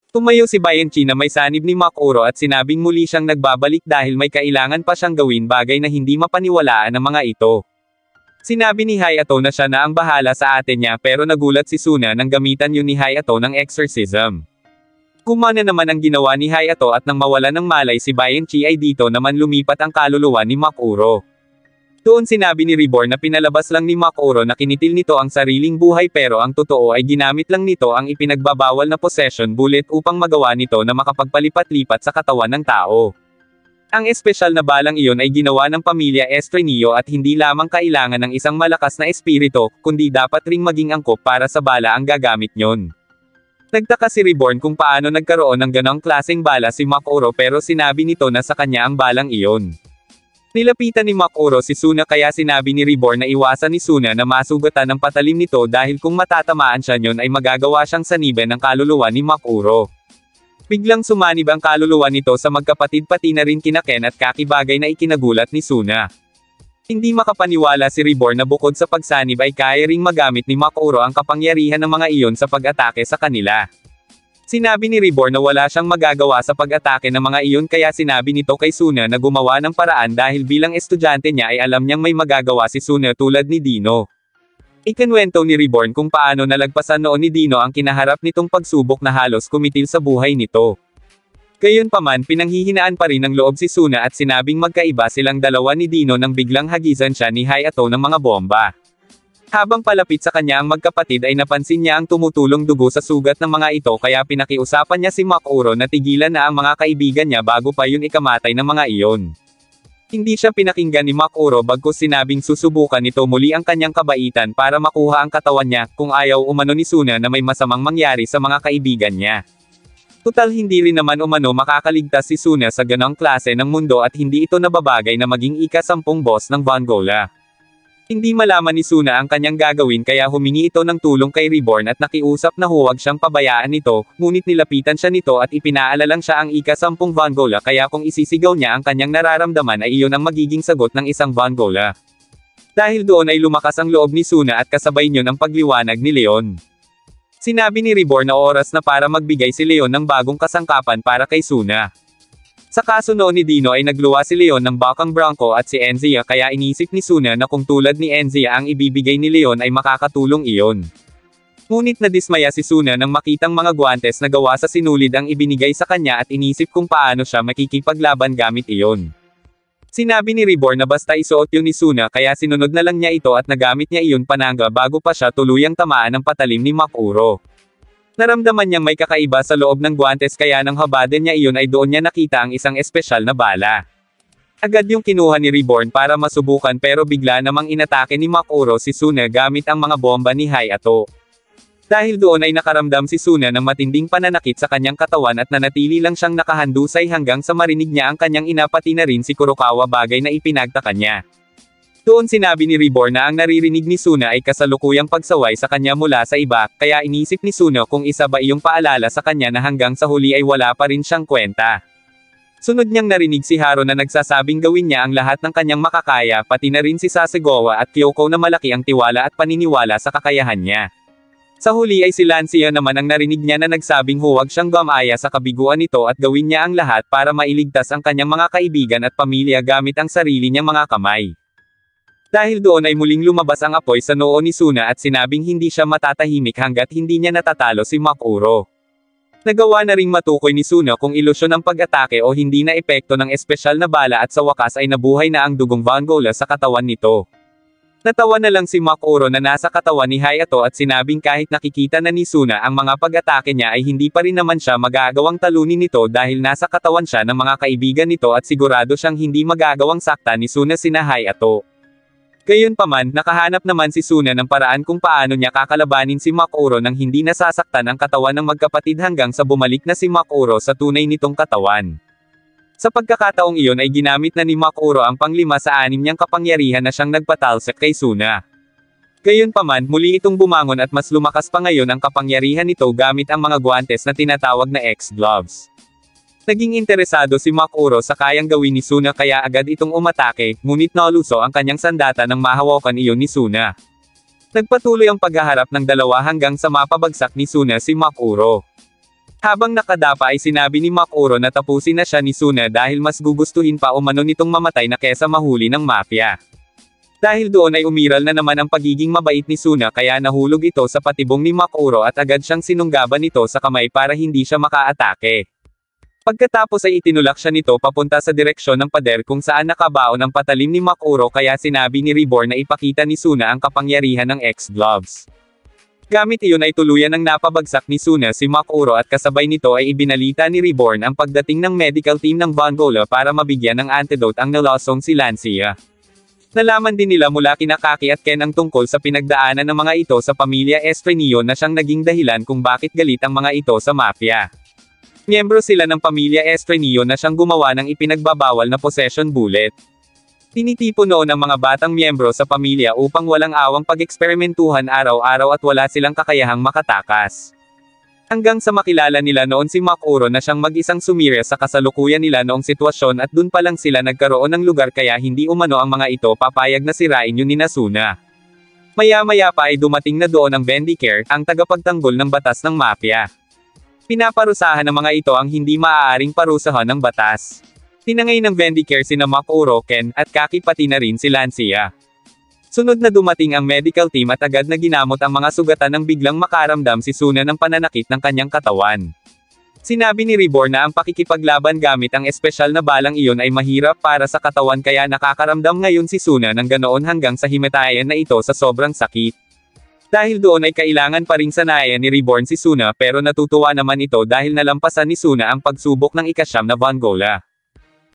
Tumayo si Bianchi na may sanib ni Makuro at sinabing muli siyang nagbabalik dahil may kailangan pa siyang gawin bagay na hindi mapaniwalaan ng mga ito. Sinabi ni Hayato na siya na ang bahala sa ate niya pero nagulat si Suna nang gamitan yun ni Hayato ng exorcism. Kumana naman ang ginawa ni Hayato at nang mawala ng malay si Bianchi ay dito naman lumipat ang kaluluwa ni Makuro. Doon sinabi ni Reborn na pinalabas lang ni Makuro na kinitil nito ang sariling buhay pero ang totoo ay ginamit lang nito ang ipinagbabawal na possession bullet upang magawa nito na makapagpalipat-lipat sa katawan ng tao. Ang espesyal na balang iyon ay ginawa ng pamilya Estrenillo at hindi lamang kailangan ng isang malakas na espiritu, kundi dapat ring maging angkop para sa bala ang gagamit nyon. Nagtaka si Reborn kung paano nagkaroon ng ganong klaseng bala si Makuro pero sinabi nito na sa kanya ang balang iyon. Nilapitan ni Makuro si Suna kaya sinabi ni Reborn na iwasan ni Suna na masugatan ng patalim nito dahil kung matatamaan siya nyon ay magagawa siyang saniban ng kaluluwa ni Makuro. Biglang sumanib ang kaluluwa nito sa magkapatid pati na rin kina Ken at Kaki bagay na ikinagulat ni Suna. Hindi makapaniwala si Reborn na bukod sa pagsanib ay kaya ring magamit ni Makuro ang kapangyarihan ng mga iyon sa pag-atake sa kanila. Sinabi ni Reborn na wala siyang magagawa sa pag-atake ng mga iyon kaya sinabi nito kay Suna na gumawa ng paraan dahil bilang estudyante niya ay alam niyang may magagawa si Suna tulad ni Dino. Ikinwento ni Reborn kung paano nalagpasan noon ni Dino ang kinaharap nitong pagsubok na halos kumitil sa buhay nito. Gayunpaman pinanghihinaan pa rin ng loob si Suna at sinabing magkaiba silang dalawa ni Dino nang biglang hagisan siya ni Hayato ng mga bomba. Habang palapit sa kanya ang magkapatid ay napansin niya ang tumutulong dugo sa sugat ng mga ito kaya pinakiusapan niya si Makuro na tigilan na ang mga kaibigan niya bago pa yun ikamatay ng mga iyon. Hindi siya pinakinggan ni Makuro bagkus sinabing susubukan nito muli ang kanyang kabaitan para makuha ang katawan niya kung ayaw umano ni Suna na may masamang mangyari sa mga kaibigan niya. Tutal hindi rin naman umano makakaligtas si Suna sa ganong klase ng mundo at hindi ito nababagay na maging ika-10 boss ng Vangola. Hindi malaman ni Suna ang kanyang gagawin kaya humingi ito ng tulong kay Reborn at nakiusap na huwag siyang pabayaan nito, ngunit nilapitan siya nito at ipinaalalang siya ang ika-10 Vangola kaya kung isisigaw niya ang kanyang nararamdaman ay iyon ang magiging sagot ng isang Vangola. Dahil doon ay lumakas ang loob ni Suna at kasabay niyon ang pagliwanag ni Leon. Sinabi ni Reborn na oras na para magbigay si Leon ng bagong kasangkapan para kay Suna. Sa kaso noon ni Dino ay nagluwa si Leon ng bakang Bronco at si Enzia kaya inisip ni Suna na kung tulad ni Enzia ang ibibigay ni Leon ay makakatulong iyon. Ngunit nadismaya si Suna nang makitang mga guwantes na gawa sa sinulid ang ibinigay sa kanya at inisip kung paano siya makikipaglaban gamit iyon. Sinabi ni Reborn na basta isuot yun ni Suna kaya sinunod na lang niya ito at nagamit niya iyon panangga bago pa siya tuluyang tamaan ng patalim ni Makuro. Naramdaman niyang may kakaiba sa loob ng guwantes kaya nang habaden niya iyon ay doon niya nakita ang isang espesyal na bala. Agad yung kinuha ni Reborn para masubukan pero bigla namang inatake ni Makuro si Suna gamit ang mga bomba ni Hayato. Dahil doon ay nakaramdam si Suna ng matinding pananakit sa kanyang katawan at nanatili lang siyang nakahandusay hanggang sa marinig niya ang kanyang ina pati na rin si Kurokawa bagay na ipinagtaka niya. Doon sinabi ni Reborn na ang naririnig ni Suna ay kasalukuyang pagsaway sa kanya mula sa iba, kaya inisip ni Suna kung isa ba iyong paalala sa kanya na hanggang sa huli ay wala pa rin siyang kwenta. Sunod niyang narinig si Haro na nagsasabing gawin niya ang lahat ng kanyang makakaya pati na rin si Sasegawa at Kyoko na malaki ang tiwala at paniniwala sa kakayahan niya. Sa huli ay si Lancia naman ang narinig niya na nagsabing huwag siyang gamaya sa kabiguan nito at gawin niya ang lahat para mailigtas ang kanyang mga kaibigan at pamilya gamit ang sarili niyang mga kamay. Dahil doon ay muling lumabas ang apoy sa noo ni Suna at sinabing hindi siya matatahimik hanggat hindi niya natatalo si Makuro. Nagawa na ring matukoy ni Suna kung ilusyon ang pag-atake o hindi na epekto ng espesyal na bala at sa wakas ay nabuhay na ang dugong Vangola sa katawan nito. Natawa na lang si Makuro na nasa katawan ni Hayato at sinabing kahit nakikita na ni Suna ang mga pag-atake niya ay hindi pa rin naman siya magagawang talunin nito dahil nasa katawan siya ng mga kaibigan nito at sigurado siyang hindi magagawang sakta ni Suna sina Hayato. Gayunpaman, nakahanap naman si Suna ng paraan kung paano niya kakalabanin si Makuro nang hindi nasasaktan ang katawan ng magkapatid hanggang sa bumalik na si Makuro sa tunay nitong katawan. Sa pagkakataong iyon ay ginamit na ni Makuro ang pang-5 sa 6 niyang kapangyarihan na siyang nagpatalsik kay Suna. Gayunpaman, muli itong bumangon at mas lumakas pa ngayon ang kapangyarihan nito gamit ang mga guwantes na tinatawag na X-Gloves. Naging interesado si Makuro sa kayang gawin ni Suna kaya agad itong umatake, ngunit naluso ang kanyang sandata nang mahawakan iyon ni Suna. Nagpatuloy ang paghaharap ng dalawa hanggang sa mapabagsak ni Suna si Makuro. Habang nakadapa ay sinabi ni Makuro na tapusin na siya ni Suna dahil mas gugustuhin pa umano nitong mamatay na kesa mahuli ng mafia. Dahil doon ay umiral na naman ang pagiging mabait ni Suna kaya nahulog ito sa patibong ni Makuro at agad siyang sinunggaban nito sa kamay para hindi siya makaatake. Pagkatapos ay itinulak siya nito papunta sa direksyon ng pader kung saan nakabaon ang patalim ni Makuro kaya sinabi ni Reborn na ipakita ni Suna ang kapangyarihan ng X-Gloves. Gamit iyon ay tuluyan ng napabagsak ni Suna si Makuro at kasabay nito ay ibinalita ni Reborn ang pagdating ng medical team ng Vongola para mabigyan ng antidote ang nalasong si Lancia. Nalaman din nila mula kina Kaki at Ken ang tungkol sa pinagdaanan ng mga ito sa pamilya Estrenillo na siyang naging dahilan kung bakit galit ang mga ito sa mafia. Miyembro sila ng pamilya Estrenillo na siyang gumawa ng ipinagbabawal na possession bullet. Tinitipo noon ang mga batang miyembro sa pamilya upang walang awang pag-eksperimentuhan araw-araw at wala silang kakayahang makatakas. Hanggang sa makilala nila noon si Makuro na siyang mag-isang sumira sa kasalukuyan nila noong sitwasyon at dun pa lang sila nagkaroon ng lugar kaya hindi umano ang mga ito papayag na sirain yun ni Suna. Maya-maya pa ay dumating na doon ang Vendicare, ang tagapagtanggol ng batas ng mafia. Pinaparusahan ng mga ito ang hindi maaaring parusahan ng batas. Tinangay ng Vendicare sina Makuro, Ken, at Kaki pati na rin si Lancia. Sunod na dumating ang medical team at agad na ginamot ang mga sugatan nang biglang makaramdam si Suna ng pananakit ng kanyang katawan. Sinabi ni Reborn na ang pakikipaglaban gamit ang espesyal na balang iyon ay mahirap para sa katawan kaya nakakaramdam ngayon si Suna ng ganoon hanggang sa himatayan na ito sa sobrang sakit. Dahil doon ay kailangan pa ring sanayan ni Reborn si Suna pero natutuwa naman ito dahil nalampasan ni Suna ang pagsubok ng ikasyam na Vongola.